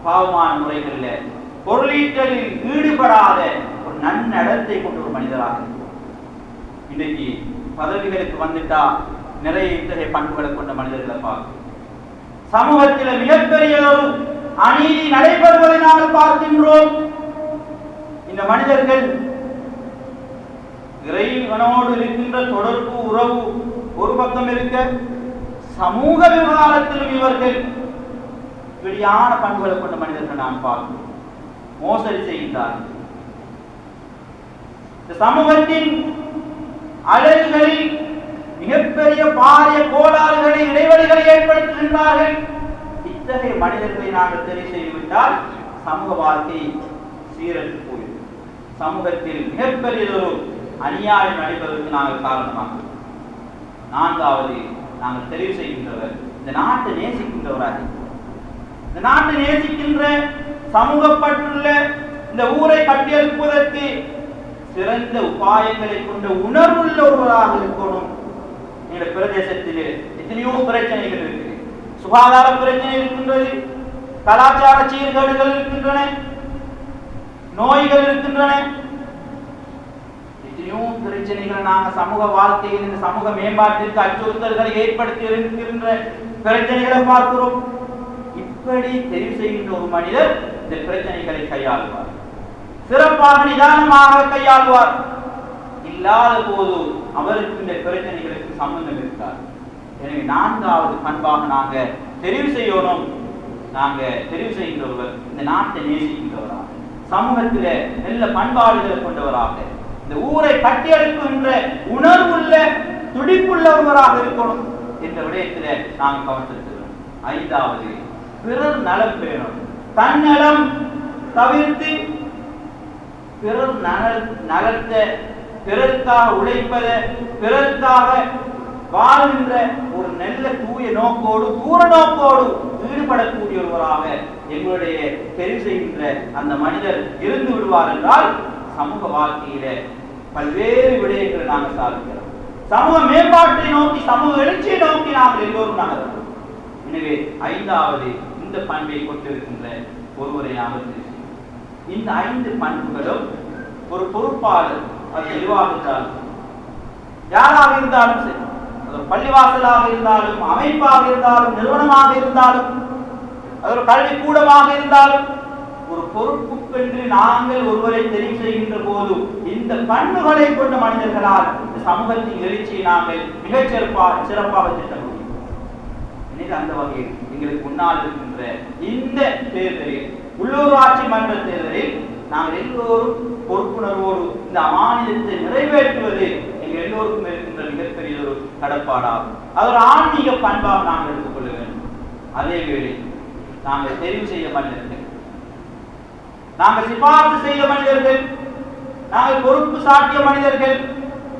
பாவமான முறைகளில் பொருளீட்டலில் ஈடுபடாத ஒரு நன்னடத்தை கொண்ட ஒரு மனிதராக இருக்கும். இன்றைக்கு பதவிகளுக்கு வந்துட்டா நிறைய இத்தகைய பண்புகளை கொண்ட மனிதர்களை பார்க்கும். சமூகத்தில் மிகப்பெரிய ஒரு அநீதி நடைபெறுவதை நாங்கள் பார்க்கின்றோம். இந்த மனிதர்கள் இறைவனோடு இருக்கின்ற தொடர்பு உறவு ஒரு பக்கம் இருக்க, சமூக விவகாரத்திலும் இவர்கள் வெளியான பண்புகளை கொண்ட மனிதர்கள் நாம் பார்க்கிறோம். மோசடி செய்கின்றார்கள். இந்த சமூகத்தின் அழகுகளில் மிகப்பெரிய பாரிய கோளாறுகளை, இடைவெளிகளை ஏற்படுத்துகின்றார்கள். இத்தகைய மனிதர்களை நாங்கள் தெரிவு செய்துவிட்டால் சமூக வாழ்க்கை சீரற்று போயிடும். சமூகத்தில் மிகப்பெரியதொரு அநியாயம் நடைபெறுவதற்கு நாங்கள் காரணமாக. நான்காவது, நாங்கள் தெரிவு செய்கின்றவர் இந்த நாட்டை நேசிக்கின்றவராக, இந்த நாட்டை நேசிக்கின்ற சமூகப்பட்டுள்ள இந்த ஊரை கட்டியெழுப்புவதற்கு சிறந்த உபாயங்களை கொண்ட உணர்வுள்ள ஒருவராக இருக்கணும். எங்களுடைய பிரதேசத்திலே எத்தனையோ பிரச்சனைகள் இருக்கு. சுகாதார பிரச்சனை இருக்கின்றது, கலாச்சார சீர்கேடுகள் இருக்கின்றன, நோய்கள் இருக்கின்றன. எத்தனையோ பிரச்சனைகள் நாங்கள் சமூக வாழ்க்கையில் இந்த சமூக மேம்பாட்டிற்கு அச்சுறுத்தல்களை ஏற்படுத்தி இருக்கின்ற பிரச்சனைகளை பார்க்கிறோம். இப்படி தெரிவு செய்கின்ற ஒரு மனிதர் இந்த பிரச்சனைகளை கையாளுவார், சிறப்பாக நிதானமாக கையாளுவார். இல்லாத போது அவருக்கு இந்த பிரச்சனைகளுக்கு சம்பந்தம் இருக்கார். எனவே நான்காவது பண்பாக நாங்க தெரிவு செய்யணும். நாங்க தெரிவு செய்கின்றவர்கள் இந்த நாட்டை நேசிக்கின்றவராக, சமூகத்தில நல்ல பண்பாடுகளை கொண்டவராக, இந்த ஊரை கட்டியெழுப்புகின்ற உணர்வுள்ள துடிப்புள்ளவராக இருக்கணும் என்ற விடயத்தில நாங்கள் கவனித்திருக்கிறோம். ஐந்தாவது, பிறர் நலம் பெறணும். தன்னலம் தவிர்த்து பிறர் நலத்தை, பிறருக்காக உழைப்பதை, பிறருக்காக வாழ்கின்ற ஒரு நல்ல தூய நோக்கோடு, தூர நோக்கோடு ஈடுபடக்கூடிய ஒருவராக எங்களுடைய தெரிவு செய்கின்ற அந்த மனிதர் இருந்து விடுவார் என்றால் சமூக வாழ்க்கையில பல்வேறு விடயங்களை நாங்கள் சாதிக்கிறோம். சமூக மேம்பாட்டை நோக்கி, சமூக எழுச்சியை நோக்கி நாங்கள் எல்லோரும் நகர்கிறோம். எனவே ஐந்தாவது இந்த பண்பை கொண்டிருக்கின்ற ஒருவரை நாங்கள் தெரிவு. இந்த 5 பண்புகளும் ஒரு பொறுப்பாளர், அது நிர்வாகித்தாலும் யாராக இருந்தாலும் சரி, அது பள்ளிவாசலாக இருந்தாலும், அமைப்பாக இருந்தாலும், நிறுவனமாக இருந்தாலும், அது ஒரு கல்விக்கூடமாக இருந்தாலும், ஒரு பொறுப்புக்கென்று நாங்கள் ஒருவரை தெரிவு செய்கின்ற போது இந்த பண்புகளை கொண்ட மனிதர்களால் இந்த சமூகத்தின் எழுச்சியை நாங்கள் மிகச் சிறப்பாக திட்ட முடியும். அந்த வகையில் எங்களுக்கு முன்னால் இருக்கின்ற இந்த தேர்தலில், உள்ளூராட்சி மன்ற தேர்தலில் நாங்கள் எல்லோரும் பொறுப்புணர்வோடு இந்த அமானிதத்தை நிறைவேற்றுவது எங்கள் எல்லோருக்கும் இருக்கின்ற மிகப்பெரிய ஒரு கடப்பாடாகும். அது ஒரு ஆன்மீக பண்பாக நாங்கள் எடுத்துக்கொள்ள வேண்டும். அதே வேளை நாங்கள் தெரிவு செய்த மனிதர்கள், நாங்கள் சிபார்த்து செய்த மனிதர்கள், நாங்கள் பொறுப்பு சாட்டிய மனிதர்கள்,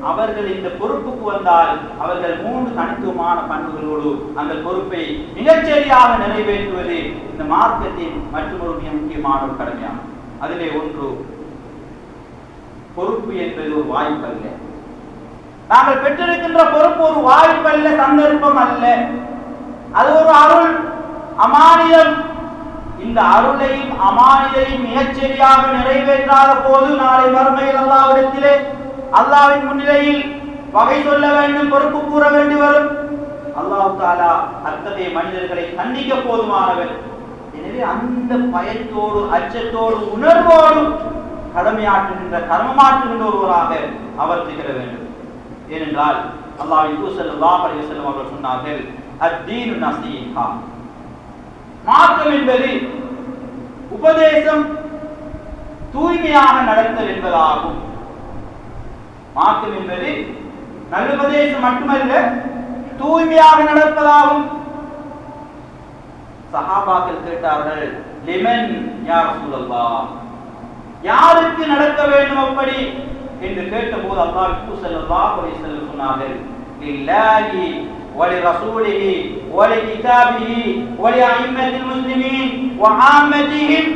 அவர்கள் இந்த பொறுப்புக்கு வந்தால் அவர்கள் 3 தனித்துவமான பண்புகளோடு அந்த பொறுப்பை மிகச்சரியாக நிறைவேற்றுவது இந்த மார்க்கத்தின் மற்றொரு மிக முக்கியமான ஒரு கடமையாகும். அதிலே ஒன்று, பொறுப்பு என்பது ஒரு வாய்ப்பு அல்ல. நாங்கள் பெற்றிருக்கின்ற பொறுப்பு ஒரு வாய்ப்பு அல்ல, சந்தர்ப்பம் அல்ல. அது ஒரு அருள், அமானிதம். இந்த அருளையும் அமானிதையும் மிகச்சரியாக நிறைவேற்றாத போது நாளை மறுமையில் அல்லாஹ்விடத்திலே, அல்லாஹ்வின் முன்னிலையில் வகை சொல்ல வேண்டும், பொறுப்பு கூற வேண்டி வரும். அல்லாஹ் தஆலா அத்தகைய மனிதர்களை கண்டிக்க போதுமானவர். எனவே அந்த பயத்தோடு, அச்சத்தோடு, உணர்வோடு கடமையாற்றுகின்ற, கர்மமாற்றுகின்ற ஒருவராக அவர் திகழ வேண்டும். ஏனென்றால் அல்லாஹ்வின் தூதர் ஸல்லல்லாஹு அலைஹி வஸல்லம் அவர்கள் சொன்னார்கள், அத்தீனு நஸீஹா, மார்க்கம் என்பது உபதேசம், தூய்மையாக நடத்தல் என்பதாகும். மார்க்கம் என்பது நல்லுபதேசம் மட்டுமல்ல, தூய்மையாக நடப்பதாகும். சஹாபாக்கள் கேட்டார்கள், லிமன் யா ரசூலல்லாஹ், யாருக்கு நடக்க வேண்டும் அப்படி என்று கேட்டபோது அல்லாஹ் ஸல்லல்லாஹு அலைஹி வஸல்லம் சொன்னார்கள், லில்லாஹி வலி ரசூலிஹி வலி கிதாபிஹி வலி அஇம்மத்தில் முஸ்லிமீன் வ ஆம்மதிஹிம்.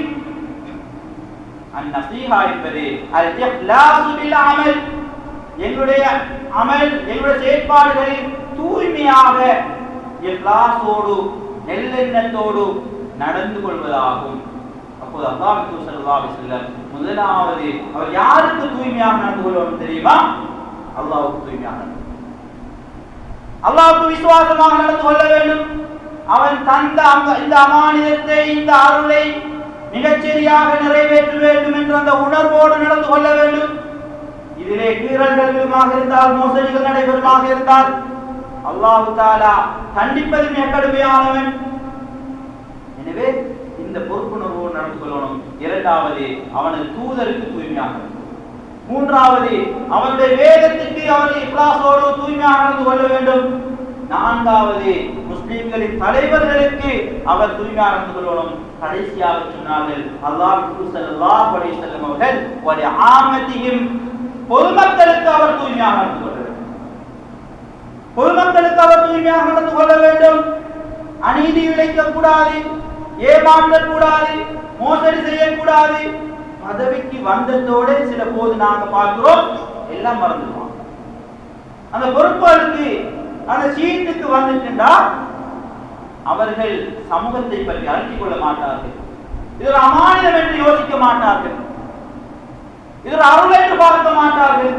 அன்-நஸீஹா என்பது அல்-இஹ்லாஸ் பில் அமல், எங்களுடைய அமல், எங்களுடைய செயல்பாடுகளில் தூய்மையாக இஹ்லாஸோடு நெல்லெண்ணத்தோடு நடந்து கொள்வதாகும். அப்போது அல்லாஹ் ஸல்லல்லாஹு அலைஹி வஸல்லம் முதலாவது அவர் யாருக்கு தூய்மையாக நடந்து கொள்வார் தெரியுமா? அல்லாஹ்வுக்கு தூய்மையாக நடந்து, அல்லாஹ்வுக்கு விசுவாசமாக நடந்து கொள்ள வேண்டும். அவன் தந்த இந்த அமானிதத்தை, இந்த அருளை மிகச்சரியாக நிறைவேற்ற வேண்டும் என்ற அந்த உணர்வோடு நடந்து கொள்ள வேண்டும். இதிலே கீறல்களுமாக இருந்தால், மோசடிகள் நடைபெறுமாக இருந்தால் அல்லாஹ் தஆலா கண்டிப்பது மிக கடுமையானவன். எனவே இந்த பொறுப்புணர்வோடு நடந்து கொள்ளணும். இரண்டாவது, அவனது தூதருக்கு தூய்மையாக, மூன்றாவது அவனுடைய வேதத்துக்கு அவர் இக்லாஸோடு தூய்மையாக நடந்து கொள்ள வேண்டும். நான்காவது, முஸ்லிம்களின் தலைவர்களுக்கு அவர் தூய்மையாக நடந்து கொள்ளணும். கடைசியாக சொன்னார்கள் அல்லாஹ் ஸல்லல்லாஹு அலைஹி வஸல்லம் அவர்கள் வலி ஆமதிஹிம், பொதுமக்களுக்கு அவர் தூய்மையாக நடந்து கொள்ள வேண்டும். பொதுமக்களுக்கு அவர் தூய்மையாக நடந்து கொள்ள வேண்டும். அநீதி இழைக்க கூடாது, ஏமாற்றக்கூடாது, மோசடி செய்யக்கூடாது. பதவிக்கு வந்ததோடு சில போது நாங்க பார்க்கிறோம் எல்லாம் மறந்துடுவோம். அந்த பொறுப்பாளருக்கு அந்த சீட்டுக்கு வந்துட்டா அவர்கள் சமூகத்தை பற்றி அறிந்து கொள்ள மாட்டார்கள். இது ஒரு அமானிதம் என்று யோசிக்க மாட்டார்கள், இது ஒரு அருள் என்று பார்க்க மாட்டார்கள்.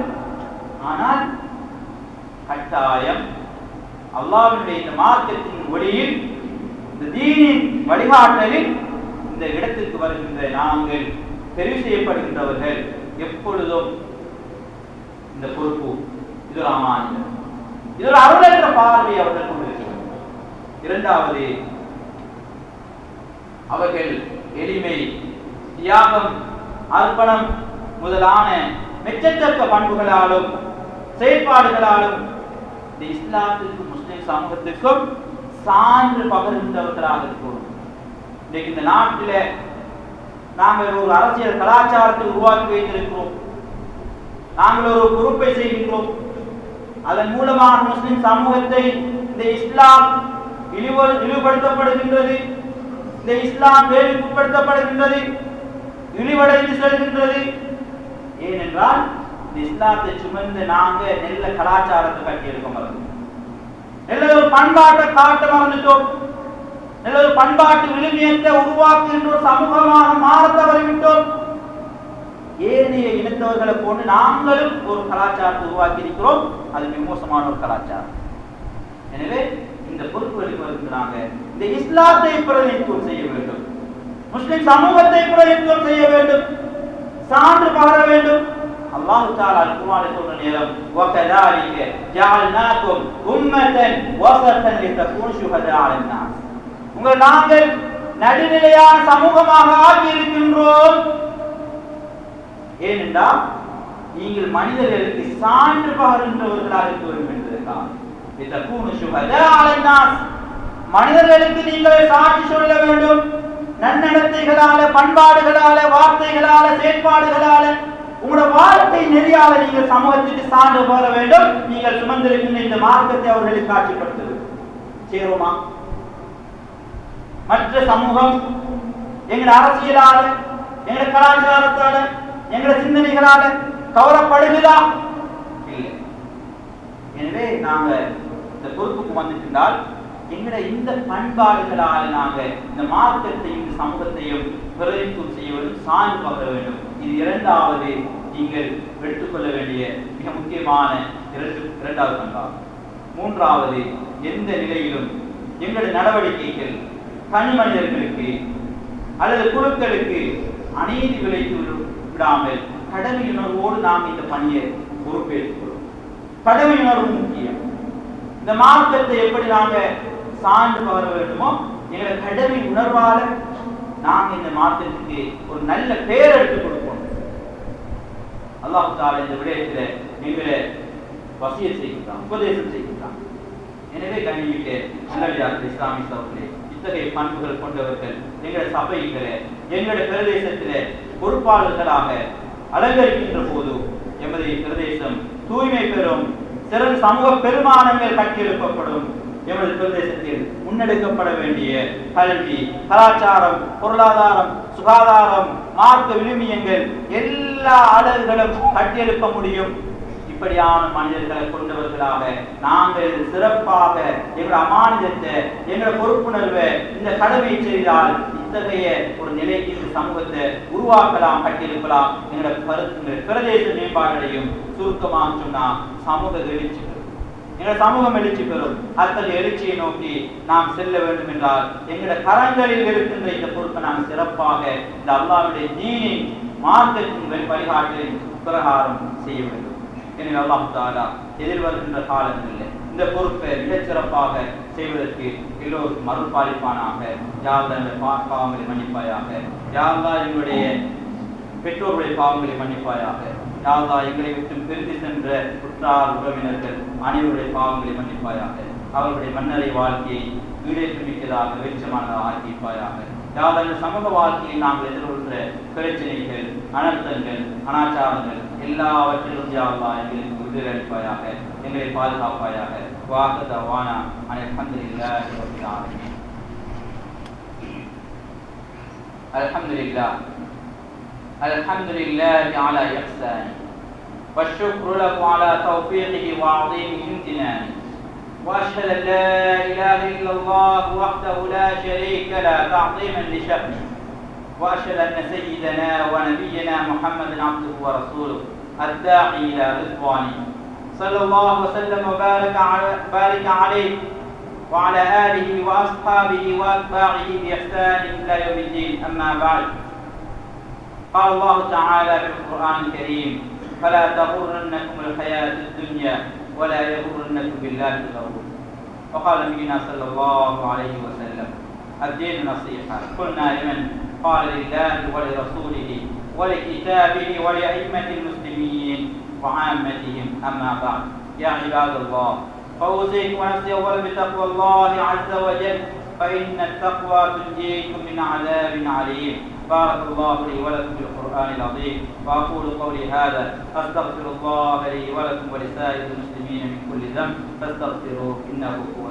ஆனால் கட்டாயம் அல்லாஹ்வுடைய இந்த மார்க்கத்தின் ஒளியில், இந்த தீனின் வழிகாட்டலில் இந்த இடத்திற்கு வருகின்ற நாங்கள் தெரிவு செய்யப்படுகின்றவர்கள் எப்பொழுதும் இந்த பொறுப்பு, இது ஒரு அமானிதம், இது ஒரு அருள் என்ற பார்வை அவர்கள் கொண்டிருக்கிறார்கள். இரண்டாவது, அவர்கள் எளிமை, தியாகம், அர்ப்பணம் முதலான மெச்சத்தக்க பண்புகளாலும் செயற்பாடுகளாலும் இந்த இஸ்லாத்திற்கும் முஸ்லிம் சமூகத்திற்கும் சான்று பகர்கின்றவர்களாக இருக்கிறோம். இன்றைக்கு இந்த நாட்டில் நாங்கள் ஒரு அரசியல் கலாச்சாரத்தை உருவாக்கி வைத்திருக்கிறோம். நாங்கள் ஒரு பொறுப்பை செய்கின்றோம். அதன் மூலமாக முஸ்லிம் சமூகத்தை இந்த இஸ்லாம் இழிவுபடுத்தப்படுகின்றது, இந்த இஸ்லாம் கேள்விக்குட்படுத்தப்படுகின்றது, இழிவடைந்து செல்கின்றது. ஏனென்றால் இந்த இஸ்லாத்தை சுமந்து நாங்க நல்ல கலாச்சாரத்தை கட்டி எடுக்க மறந்தோம், நல்ல ஒரு பண்பாட்டை காட்ட மறந்துட்டோம், நல்ல ஒரு பண்பாட்டு விழுமியத்தை உருவாக்குகின்ற ஒரு சமூகமாக மாற தவறிவிட்டோம். ஏனைய இனத்தவர்களை போன்று நாங்களும் ஒரு கலாச்சாரத்தை உருவாக்கி இருக்கிறோம். அது மிக மோசமான ஒரு கலாச்சாரம். எனவே இந்த பொறுப்புகளுக்கு வருகிறாங்க, இந்த இஸ்லாத்தை பிரதிநிதித்துவம் செய்ய வேண்டும், முஸ்லிம் சமூகத்தை பிரதிநிதித்துவம் செய்ய வேண்டும், சான்று பகர வேண்டும். அல்லாஹ் தஆலா குர்ஆனில் சொல்ற நேரம் வகதாலிக ஜஅல்நாகும் உம்மத்தன் வஸத்தன் லிதகூனு ஷுஹதா அலன்னாஸ், உங்களை நாங்கள் நடுநிலையான சமூகமாக ஆக்கி இருக்கின்றோம். ஏனென்றால் நீங்கள் மனிதர்களுக்கு சான்று பகர்கின்றவர்களாக இருக்க வேண்டும் என்பதற்காக. லிதகூனு ஷுஹதா அலன்னாஸ், மனிதர்களுக்கு நீங்கள் சாட்சி சொல்ல வேண்டும். நன்னடத்தைகளால, பண்பாடுகளால, வார்த்தைகளால, செயற்பாடுகளால, உங்களுடைய வாழ்க்கை நெறியால நீங்கள் சமூகத்துக்கு சான்று பெற வேண்டும். நீங்கள் சுமந்திருக்கின்ற இந்த மார்க்கத்தை அவர்களுக்கு காட்சிப்படுத்துவது சேருமா? மற்ற சமூகம் எங்கள் அரசியலால, எங்கள் கலாச்சாரத்தால, எங்கள் சிந்தனைகளால கவரப்படுகிறதா? இல்லை. எனவே நாங்க இந்த பொறுப்புக்கு வந்துட்டால் எங்களுடைய இந்த பண்பாடுகளால் நாங்க இந்த மார்க்கத்தையும் இந்த சமூகத்தையும் பிரதிநிதித்துவம் செய்ய வேண்டும், சான்று பகர வேண்டும். இது இரண்டாவது நீங்கள் எடுத்துக்கொள்ள வேண்டிய மிக முக்கியமான இரண்டாவது பண்பாகும். மூன்றாவது, எந்த நிலையிலும் எங்களுடைய நடவடிக்கைகள் தனி மனிதர்களுக்கு அல்லது குழுக்களுக்கு அநீதி விளைத்து விடாமல் கடமையுணர்வோடு நாம் இந்த பணியை பொறுப்பேற்றுக்கொள்வோம். கடமையுணர்வு முக்கியம். இந்த மார்க்கத்தை எப்படி நாங்க சான்று பகர வேண்டுமோ எங்களை கடமை உணர்வால நாங்க இந்த மார்க்கத்துக்கு ஒரு நல்ல பெயர் எடுத்துக் கொடுப்போம். அல்லாஹ் தஆலா இந்த விடயத்தில் எங்களை வசியத் செய்கின்றான், உபதேசம் செய்கின்றான். எனவே கண்ணியமிக்க நல்லடியார்கள் இஸ்லாமிய சகோதரர்களே, இத்தகைய பண்புகள் கொண்டவர்கள் எங்களுடைய சபைகளே, எங்களுடைய பிரதேசத்திலே பொறுப்பாளர்களாக அலங்கரிக்கின்ற போது எமது பிரதேசம் தூய்மை பெறும், சிறந்த சமூக பெருமானங்கள் கட்டியெழுப்பப்படும். எமது பிரதேசத்தில் முன்னெடுக்கப்பட வேண்டிய கல்வி, கலாச்சாரம், பொருளாதாரம், சுகாதாரம், மார்க்க விழுமியங்கள் எல்லா அலகுகளும் கட்டியெழுப்ப முடியும். இப்படியான மனிதர்களை கொண்டவர்களாக நாங்கள் சிறப்பாக எங்களுடைய அமானிதத்தை, எங்களுடைய பொறுப்புணர்வை, இந்த கடமையை செய்தால் இத்தகைய ஒரு நிலைக்கு இந்த சமூகத்தை உருவாக்கலாம், கட்டியிருக்கலாம். எங்களுடைய பிரதேச மேம்பாடுகளையும் சுருக்கமாக சொன்னால் சமூக எழுச்சி பெறும். எங்களுடைய சமூகம் எழுச்சி பெறும். அத்தகைய எழுச்சியை நோக்கி நாம் செல்ல வேண்டும் என்றால் எங்களுடைய கரங்களில் இருக்கின்ற இந்த பொறுப்பை நாம் சிறப்பாக இந்த அல்லாஹ்வுடைய தீனின் மார்க்கத்தின் வழிகாட்டலின் பிரகாரம் செய்ய வேண்டும். எனவே அல்லாஹ் தஆலா எதிர்வருகின்ற காலங்களில் இந்த பொறுப்பை மிகச் சிறப்பாக செய்வதற்கு எல்லோருக்கும் அருள்பாலிப்பானாக. யா அல்லாஹ் எங்களுடைய பாவங்களை மன்னிப்பாயாக. யா அல்லாஹ் எங்களுடைய பெற்றோருடைய பாவங்களை மன்னிப்பாயாக. யா அல்லாஹ் எங்களை விட்டு பிரிந்து சென்ற உற்றார் உறவினர்கள் அனைவருடைய பாவங்களை மன்னிப்பாயாக. அவர்களுடைய மன்னரை வாழ்க்கையை ஈடேற்றமிக்கதாக வெளிச்சமானதாக ஆக்கிப்பாயாக. யாவது சமூக வாழ்க்கையில் நாங்கள் எதிர்கொள்கிற பிரச்சனைகள், அனர்த்தங்கள், அனாச்சாரங்கள் எல்லாவற்றிலும் அல்லாஹ் எங்களுக்கு விடுதலை அளிப்பாயாக, எங்களை பாதுகாப்பாயாக. வாஹு தவானா அல்ஹம்துலில்லாஹி ரப்பில் ஆலமீன். அல்ஹம்துலில்லாஹ் அல்ஹம்துலில்லாஹி அலா இஹ்சானி வஷ்ஷுக்ரு லஹு அலா தௌஃபீகிஹி வஅஸீமி இம்தினானி. وأشهد أن لا إله إلا الله وحده لا شريك له تعظيما لشأنه. وأشهد أن سيدنا ونبينا محمدا عبده ورسوله الداعي إلى رضوانه صلى الله وسلم وبارك عليه وعلى آله وأصحابه وأتباعه بإحسان إلى يوم الدين. أما بعد، قال الله تعالى في القرآن الكريم: فلا تغرنكم الحياة الدنيا ولا يغرنكم بالله الغرور. وقال نبينا صلى الله عليه وسلم: الدين نصيحة. قلنا لمن؟ قال لله ولرسوله ولكتابه ولأئمة المسلمين وعامتهم. أما بعد، يا عباد الله، فأوصيكم ونفسي أولا بتقوى الله عز وجل، فإن التقوى تنجيكم من عذاب عليم. بارك الله لي ولكم بالقرآن العظيم، وأقول قولي هذا أستغفر الله لي ولكم ولسائر المسلمين من كل ذنب فاستغفروه إنه هو